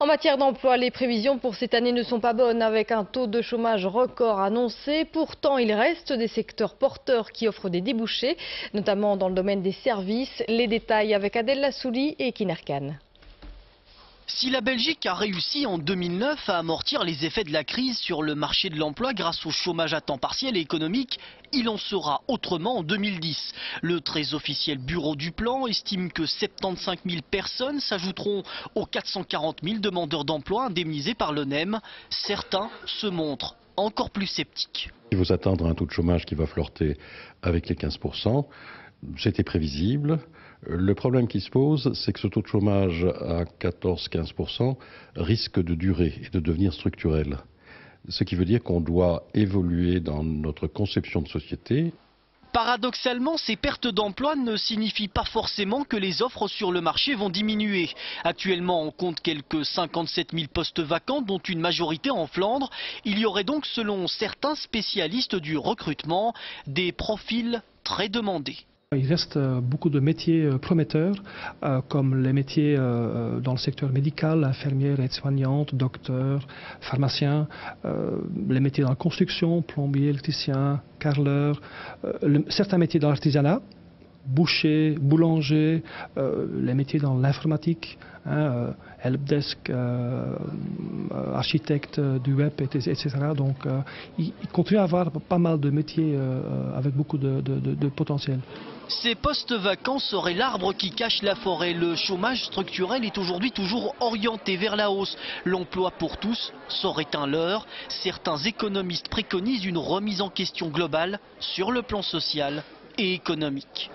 En matière d'emploi, les prévisions pour cette année ne sont pas bonnes avec un taux de chômage record annoncé. Pourtant, il reste des secteurs porteurs qui offrent des débouchés, notamment dans le domaine des services. Les détails avec Adèle Lassouli et Kinerkan. Si la Belgique a réussi en 2009 à amortir les effets de la crise sur le marché de l'emploi grâce au chômage à temps partiel et économique, il en sera autrement en 2010. Le très officiel Bureau du Plan estime que 75 000 personnes s'ajouteront aux 440 000 demandeurs d'emploi indemnisés par l'ONEM. Certains se montrent encore plus sceptiques. Il faut s'attendre à un taux de chômage qui va flirter avec les 15%. C'était prévisible. Le problème qui se pose, c'est que ce taux de chômage à 14-15% risque de durer et de devenir structurel. Ce qui veut dire qu'on doit évoluer dans notre conception de société. Paradoxalement, ces pertes d'emploi ne signifient pas forcément que les offres sur le marché vont diminuer. Actuellement, on compte quelques 57 000 postes vacants, dont une majorité en Flandre. Il y aurait donc, selon certains spécialistes du recrutement, des profils très demandés. Il reste beaucoup de métiers prometteurs, comme les métiers dans le secteur médical, infirmières, aides-soignantes, docteurs, pharmaciens, les métiers dans la construction, plombier, électricien, carreleur, certains métiers dans l'artisanat, boucher, boulanger, les métiers dans l'informatique, helpdesk, architecte du web, etc. Donc il continue à y avoir pas mal de métiers avec beaucoup de potentiel. Ces postes vacants seraient l'arbre qui cache la forêt. Le chômage structurel est aujourd'hui toujours orienté vers la hausse. L'emploi pour tous serait un leurre. Certains économistes préconisent une remise en question globale sur le plan social et économique.